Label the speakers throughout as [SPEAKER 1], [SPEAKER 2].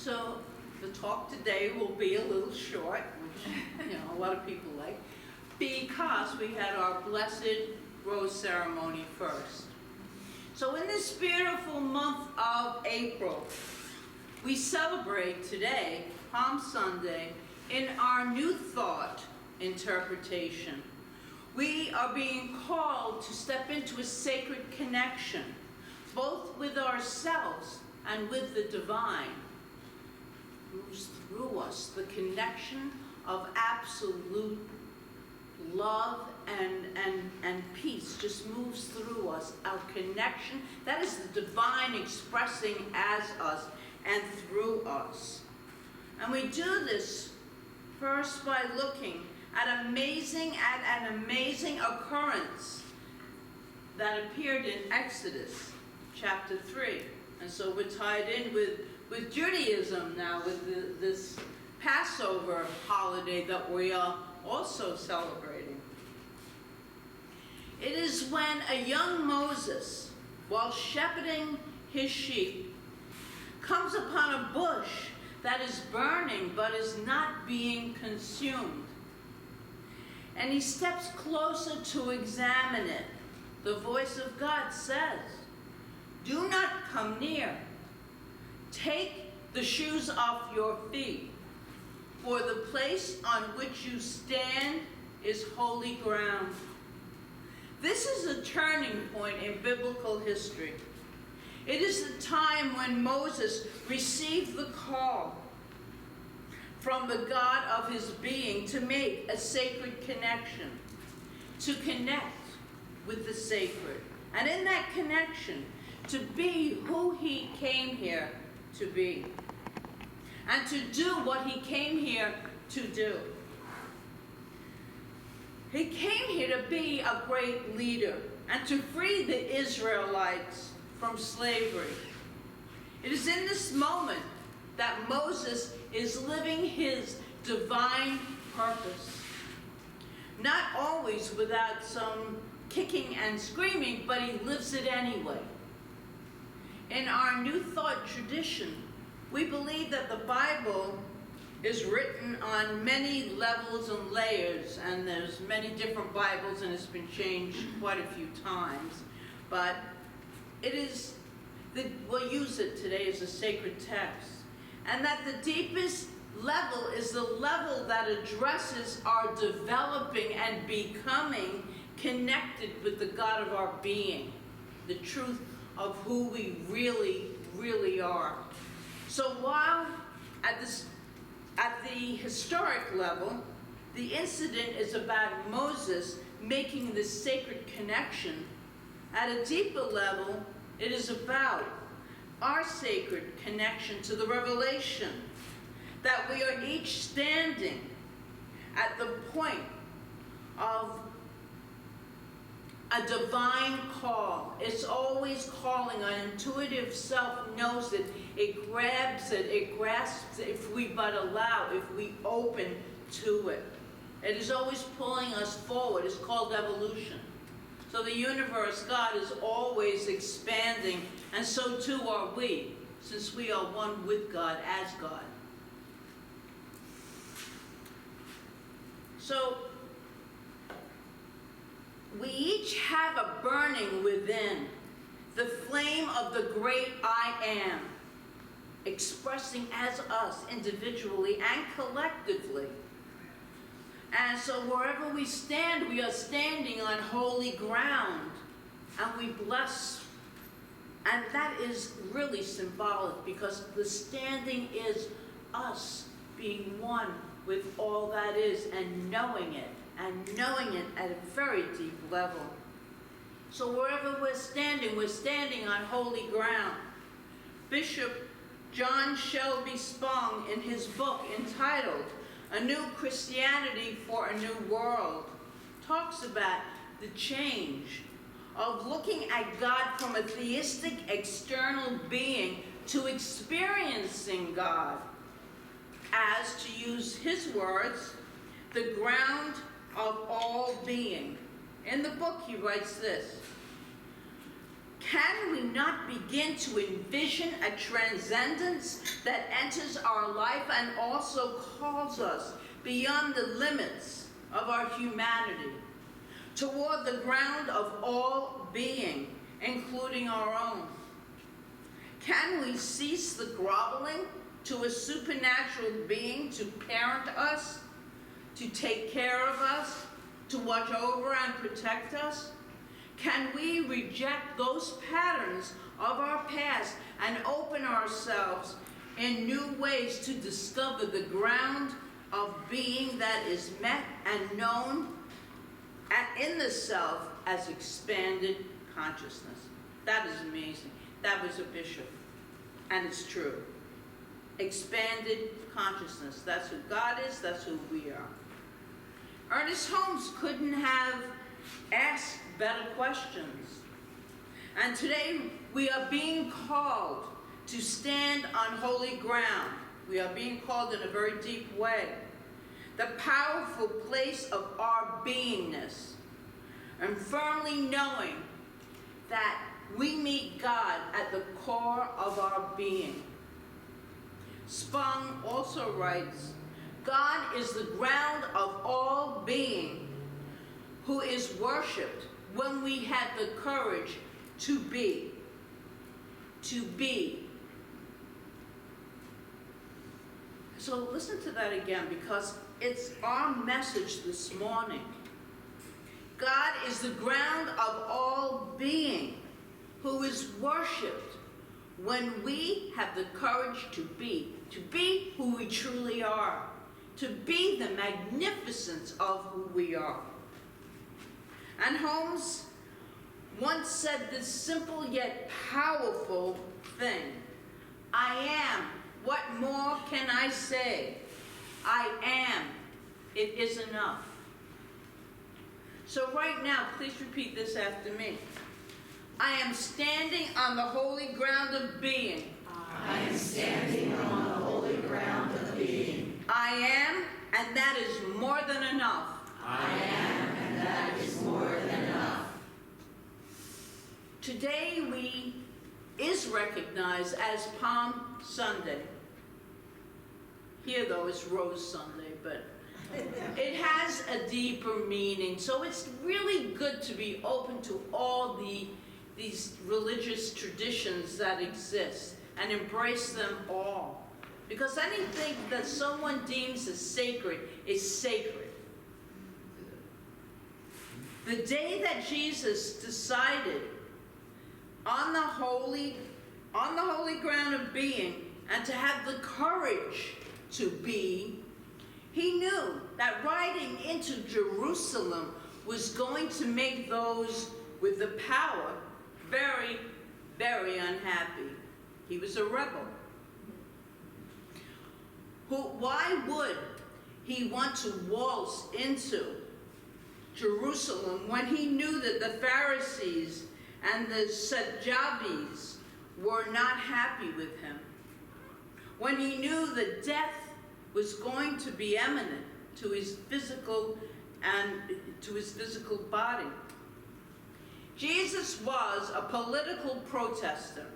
[SPEAKER 1] So the talk today will be a little short, which a lot of people like, because we had our blessed rose ceremony first. So in this beautiful month of April, we celebrate today, Palm Sunday, in our New Thought interpretation. We are being called to step into a sacred connection, both with ourselves and with the divine. Moves through us, the connection of absolute love and peace just moves through us. Our connection, that is the divine expressing as us and through us. And we do this first by looking at an amazing occurrence that appeared in Exodus chapter 3. And so we're tied in with Judaism now, with this Passover holiday that we are also celebrating. It is when a young Moses, while shepherding his sheep, comes upon a bush that is burning but is not being consumed. And he steps closer to examine it. The voice of God says, "Do not come near. Take the shoes off your feet, for the place on which you stand is holy ground." This is a turning point in biblical history. It is the time when Moses received the call from the God of his being to make a sacred connection, to connect with the sacred, and in that connection, to be who he came here to be, and to do what he came here to do. He came here to be a great leader and to free the Israelites from slavery. It is in this moment that Moses is living his divine purpose. Not always without some kicking and screaming, but he lives it anyway. In our New Thought tradition, we believe that the Bible is written on many levels and layers, and there's many different Bibles, and it's been changed quite a few times. But we'll use it today as a sacred text. And that the deepest level is the level that addresses our developing and becoming connected with the God of our being, the truth of who we really, really are. So while at the historic level, the incident is about Moses making this sacred connection, at a deeper level, it is about our sacred connection to the revelation, that we are each standing at the point of a divine call. It's always calling. Our intuitive self knows it. It grabs it. It grasps it if we but allow, if we open to it. It is always pulling us forward. It's called evolution. So the universe, God, is always expanding, and so too are we, since we are one with God as God. So we each have a burning within, the flame of the great I am, expressing as us individually and collectively. And so wherever we stand, we are standing on holy ground, and we bless. And that is really symbolic, because the standing is us being one with all that is, and knowing it at a very deep level. So wherever we're standing on holy ground. Bishop John Shelby Spong, in his book entitled A New Christianity for a New World, talks about the change of looking at God from a theistic external being to experiencing God as, to use his words, the ground of all being. In the book he writes this: Can we not begin to envision a transcendence that enters our life and also calls us beyond the limits of our humanity, toward the ground of all being, including our own? Can we cease the groveling to a supernatural being to parent us, to take care of us, to watch over and protect us? Can we reject those patterns of our past and open ourselves in new ways to discover the ground of being that is met and known in the self as expanded consciousness? That is amazing. That was a bishop, and it's true. Expanded consciousness. That's who God is, that's who we are. Ernest Holmes couldn't have asked better questions. And today we are being called to stand on holy ground. We are being called in a very deep way. The powerful place of our beingness, and firmly knowing that we meet God at the core of our being. Spong also writes, God is the ground of all being, who is worshipped when we have the courage to be. To be. So listen to that again, because it's our message this morning. God is the ground of all being, who is worshipped when we have the courage to be who we truly are, to be the magnificence of who we are. And Holmes once said this simple yet powerful thing: I am. What more can I say? I am. It is enough. So right now, please repeat this after me. I am standing on the holy ground of being.
[SPEAKER 2] I am standing on the holy ground of being.
[SPEAKER 1] I am, and that is more than enough.
[SPEAKER 2] I am, and that is more than enough.
[SPEAKER 1] Today is recognized as Palm Sunday. Here, though, it's Rose Sunday, but it has a deeper meaning. So it's really good to be open to all these religious traditions that exist and embrace them all. Because anything that someone deems as sacred is sacred. The day that Jesus decided on the holy ground of being and to have the courage to be, he knew that riding into Jerusalem was going to make those with the power very, very unhappy. He was a rebel. Why would he want to waltz into Jerusalem when he knew that the Pharisees and the Sadducees were not happy with him? When he knew that death was going to be imminent to his physical body? Jesus was a political protester.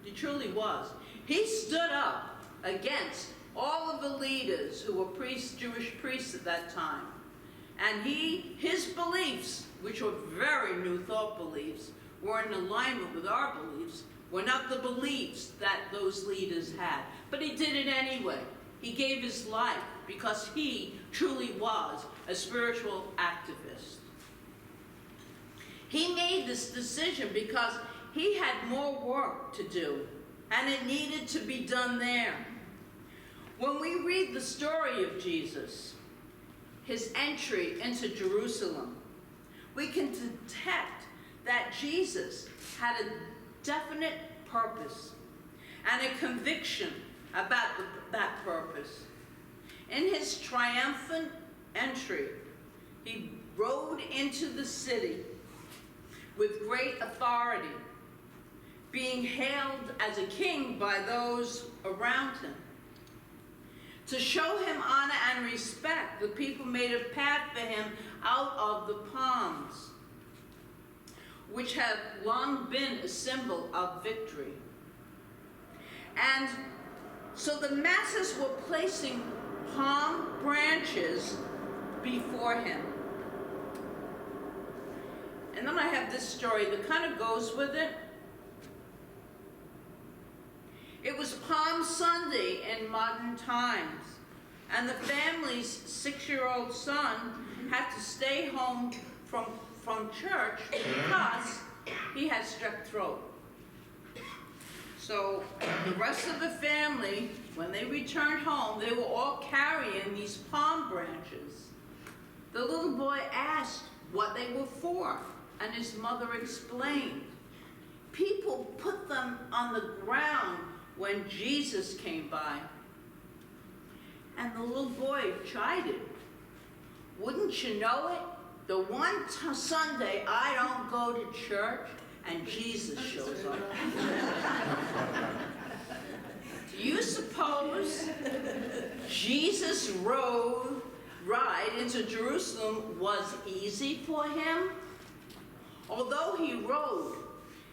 [SPEAKER 1] He truly was. He stood up against all of the leaders who were Jewish priests at that time. And his beliefs, which were very New Thought beliefs, were in alignment with our beliefs, were not the beliefs that those leaders had. But he did it anyway. He gave his life because he truly was a spiritual activist. He made this decision because he had more work to do, and it needed to be done there. When we read the story of Jesus, his entry into Jerusalem, we can detect that Jesus had a definite purpose and a conviction about that purpose. In his triumphant entry, he rode into the city with great authority, being hailed as a king by those around him. To show him honor and respect, the people made a path for him out of the palms. which have long been a symbol of victory. And so the masses were placing palm branches before him. And then I have this story that kind of goes with it. It was Palm Sunday in modern times, and the family's 6-year-old son had to stay home from church because he had strep throat. So the rest of the family, when they returned home, they were all carrying these palm branches. The little boy asked what they were for, and his mother explained. People put them on the ground when Jesus came by. And the little boy chided, "Wouldn't you know it? The one Sunday I don't go to church and Jesus shows up." Do you suppose Jesus' ride into Jerusalem was easy for him? Although he rode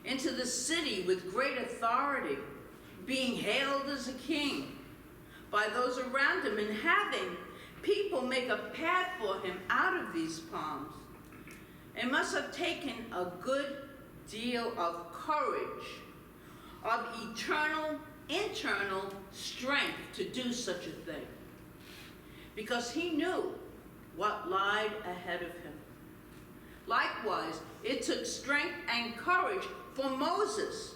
[SPEAKER 1] into the city with great authority, being hailed as a king by those around him and having people make a path for him out of these palms, it must have taken a good deal of courage, of internal strength to do such a thing, because he knew what lied ahead of him. Likewise, it took strength and courage for Moses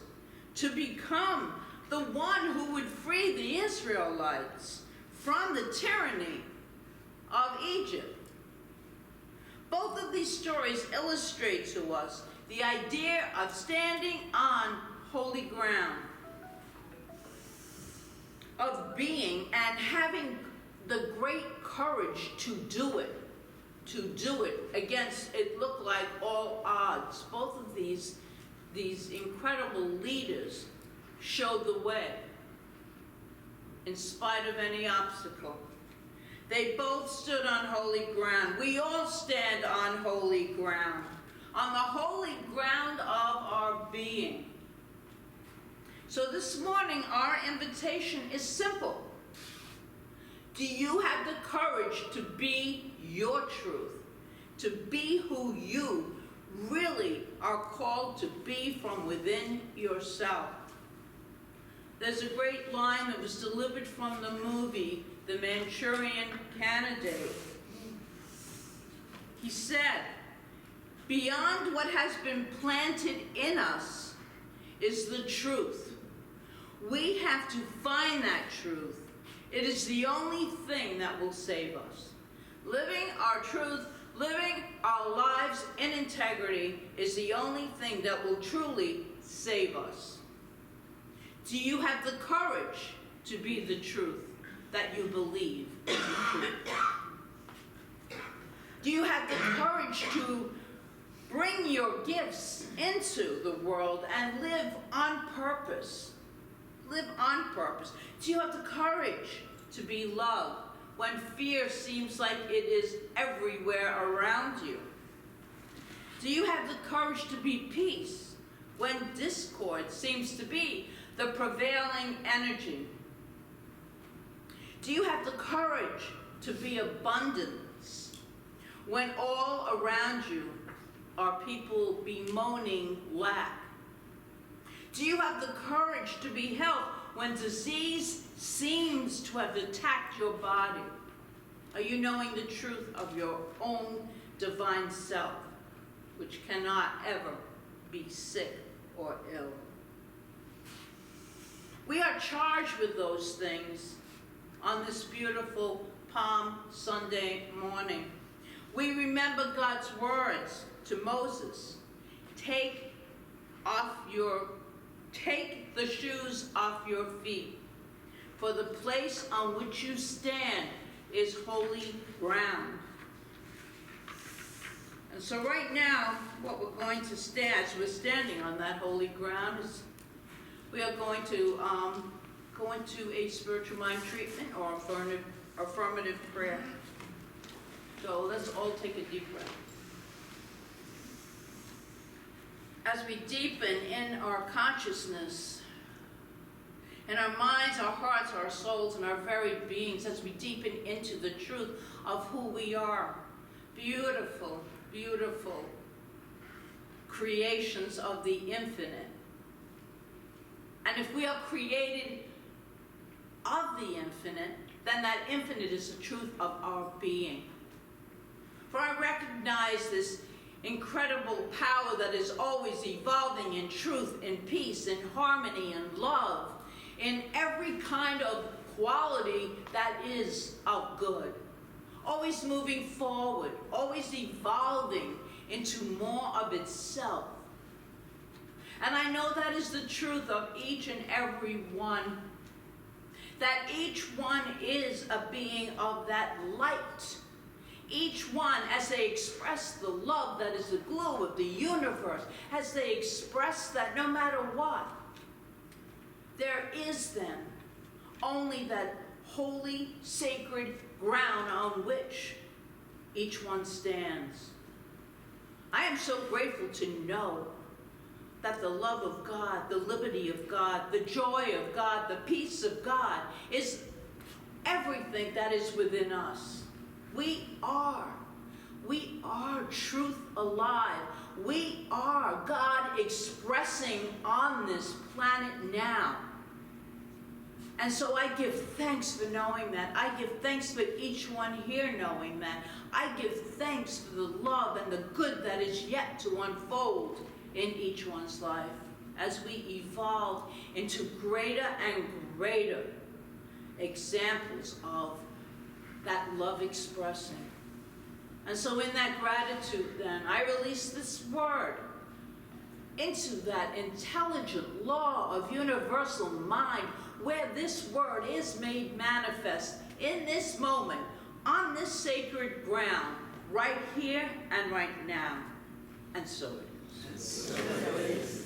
[SPEAKER 1] to become the one who would free the Israelites from the tyranny of Egypt. Both of these stories illustrate to us the idea of standing on holy ground, of being and having the great courage to do it against, it looked like, all odds. Both of these incredible leaders showed the way in spite of any obstacle. They both stood on holy ground. We all stand on holy ground, on the holy ground of our being. So this morning, our invitation is simple. Do you have the courage to be your truth, to be who you really are called to be from within yourself? There's a great line that was delivered from the movie, The Manchurian Candidate. He said, "Beyond what has been planted in us is the truth. We have to find that truth. It is the only thing that will save us. Living our truth, living our lives in integrity is the only thing that will truly save us." Do you have the courage to be the truth that you believe is the truth? Do you have the courage to bring your gifts into the world and live on purpose? Live on purpose. Do you have the courage to be loved when fear seems like it is everywhere around you? Do you have the courage to be peace when discord seems to be the prevailing energy? Do you have the courage to be abundance when all around you are people bemoaning lack? Do you have the courage to be health when disease seems to have attacked your body? Are you knowing the truth of your own divine self, which cannot ever be sick or ill? We are charged with those things on this beautiful Palm Sunday morning. We remember God's words to Moses, take the shoes off your feet, for the place on which you stand is holy ground. And so right now, what we're going to stand, as we're standing on that holy ground, is we are going to go into a spiritual mind treatment or affirmative prayer. So let's all take a deep breath. as we deepen in our consciousness, in our minds, our hearts, our souls, and our very beings, as we deepen into the truth of who we are, beautiful, beautiful creations of the infinite. And if we are created of the infinite, then that infinite is the truth of our being. For I recognize this incredible power that is always evolving in truth, in peace, in harmony, in love, in every kind of quality that is of good. Always moving forward, always evolving into more of itself. And I know that is the truth of each and every one, that each one is a being of that light. Each one, as they express the love that is the glue of the universe, as they express that no matter what, there is then only that holy, sacred ground on which each one stands. I am so grateful to know that the love of God, the liberty of God, the joy of God, the peace of God is everything that is within us. We are truth alive. We are God expressing on this planet now. And so I give thanks for knowing that. I give thanks for each one here knowing that. I give thanks for the love and the good that is yet to unfold in each one's life as we evolve into greater and greater examples of that love expressing. And so in that gratitude then, I release this word into that intelligent law of universal mind where this word is made manifest in this moment, on this sacred ground, right here and right now. And so it is.
[SPEAKER 2] So it is.